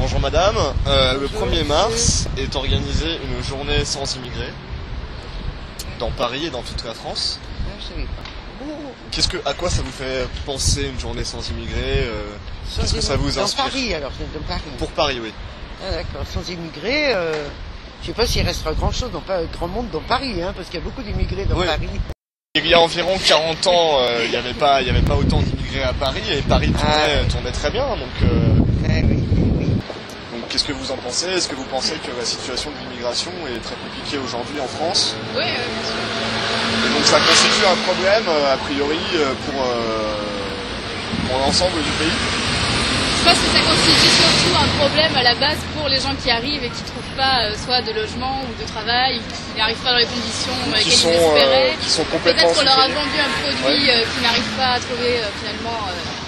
Bonjour madame, le 1er mars est organisée une journée sans immigrés dans Paris et dans toute la France. À quoi ça vous fait penser une journée sans immigrés Qu'est-ce que ça vous inspire? Dans Paris alors, dans Paris. Pour Paris, oui. Ah d'accord, sans immigrés, je sais pas s'il restera grand monde dans Paris, hein, parce qu'il y a beaucoup d'immigrés dans Paris. Il y a environ 40 ans, il n'y avait pas autant d'immigrés à Paris et Paris tournait très bien. Oui. Donc qu'est-ce que vous en pensez? Est-ce que vous pensez que la situation de l'immigration est très compliquée aujourd'hui en France? Oui, bien sûr. Et donc ça constitue un problème, a priori, pour l'ensemble du pays? Je pense que ça constitue surtout un problème à la base pour les gens qui arrivent et qui ne trouvent pas soit de logement ou de travail, qui n'arrivent pas dans les conditions lesquelles ils espéraient. Qui sont complètement Peut-être qu'on leur a vendu un produit qu'ils n'arrivent pas à trouver finalement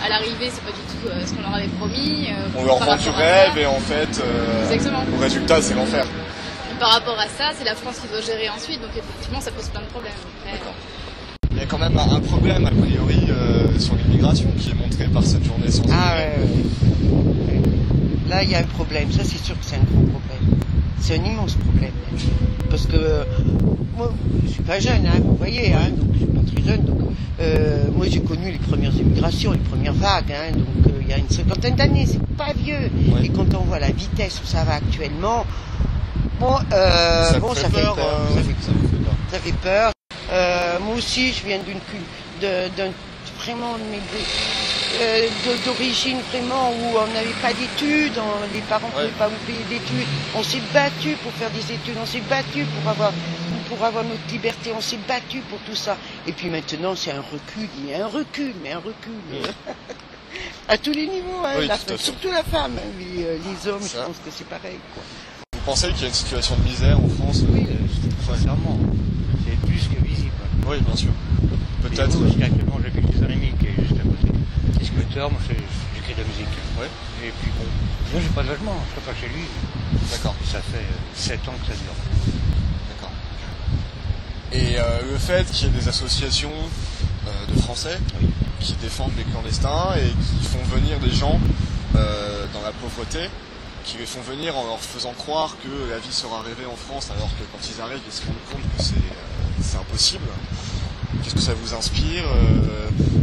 à l'arrivée, c'est pas du tout ce qu'on leur avait promis. On leur vend du rêve et en fait, le résultat c'est l'enfer. Par rapport à ça, c'est la France qui doit gérer ensuite, donc effectivement ça pose plein de problèmes. D'accord. Il y a quand même un problème a priori sur l'immigration qui est montré par cette journée sans immigrés. Là il y a un problème, ça c'est sûr que c'est un gros problème. C'est un immense problème. Parce que moi je suis pas jeune, hein, vous voyez, hein, donc je suis pas très jeune. Donc, moi j'ai connu les premières immigrations, les premières vagues, hein, donc il y a une 50aine d'années, c'est pas vieux. Et quand on voit la vitesse où ça va actuellement, ça fait peur. Ça fait peur. Moi aussi, je viens d'origine vraiment où on n'avait pas d'études, les parents ne pouvaient pas nous payer d'études. On s'est battu pour faire des études, on s'est battu pour avoir notre liberté, on s'est battu pour tout ça. Et puis maintenant, c'est un recul, mais un recul. À tous les niveaux, hein, surtout la femme, hein, les hommes, je pense que c'est pareil, quoi. Vous pensez qu'il y a une situation de misère en France? Oui, sincèrement, c'est plus que visible. Oui, bien sûr. Peut-être. Actuellement, j'habite des Amis qui est juste à côté. Les scooters, moi j'écris de la musique. Ouais. Et puis bon, moi j'ai pas de logement, je serai pas chez lui. D'accord. Ça fait 7 ans que ça dure. D'accord. Et le fait qu'il y ait des associations de Français qui défendent les clandestins et qui font venir des gens dans la pauvreté, qui les font venir en leur faisant croire que la vie sera rêvée en France, alors que quand ils arrivent, ils se rendent compte que c'est impossible. Qu'est-ce que ça vous inspire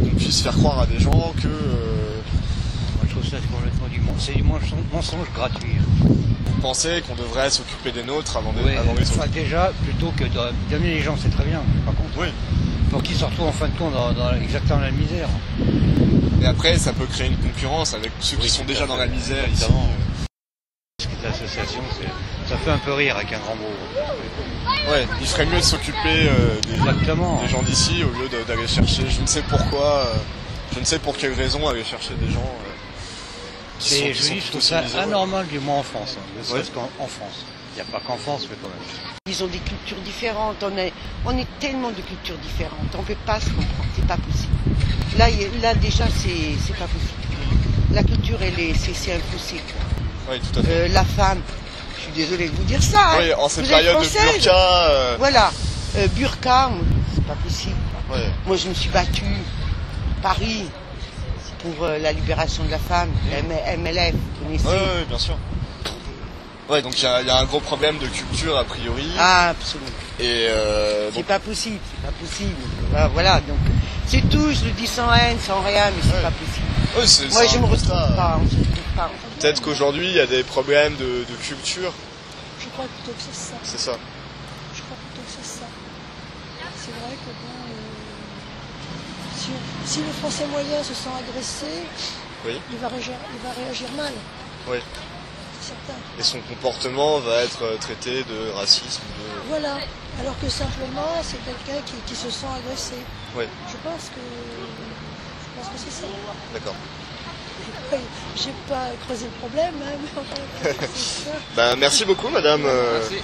qu'on puisse faire croire à des gens que... Moi, je trouve ça complètement c'est du mensonge gratuit. Vous pensez qu'on devrait s'occuper des nôtres avant les autres? Déjà, plutôt que d'amener les gens, c'est très bien, par contre. Oui. Pour qu'ils se retrouvent en fin de compte exactement dans la misère. Et après, ça peut créer une concurrence avec ceux qui sont déjà dans la misère ici. L'association, ça fait un peu rire avec un grand mot. Ouais, il ferait mieux de s'occuper des gens d'ici au lieu d'aller chercher, je ne sais pourquoi, je ne sais pour quelle raison, aller chercher des gens qui sont je trouve ça anormal du moins en France, ne serait-ce qu'en France. Il n'y a pas qu'en France, mais quand même. Ils ont des cultures différentes, on est tellement de cultures différentes, on ne peut pas se comprendre, c'est pas possible. Là déjà, c'est pas possible. La culture, c'est impossible. Oui, tout à fait. La femme, je suis désolée de vous dire ça. Oui, en cette période de burqa. Voilà, burqa, c'est pas possible. Ouais. Moi, je me suis battue à Paris pour la libération de la femme, MLF, vous connaissez? Oui, bien sûr. Ouais, donc il y a un gros problème de culture a priori. Ah, absolument. Et c'est pas possible, Voilà, donc c'est tout, je le dis sans haine, sans rien, mais c'est pas possible. Oui, moi, je me retrouve pas, on se retrouve pas. Peut-être qu'aujourd'hui, il y a des problèmes de culture. Je crois plutôt que c'est ça. C'est ça. Je crois plutôt que c'est ça. C'est vrai que bon, si le Français moyen se sent agressé, il va réagir mal. Oui. C'est certain. Et son comportement va être traité de racisme. Voilà. Alors que simplement, c'est quelqu'un qui se sent agressé. Oui. Je pense que c'est ça. D'accord. J'ai pas creusé le problème, hein, mais enfin, c'est ça. Merci beaucoup, madame. Merci.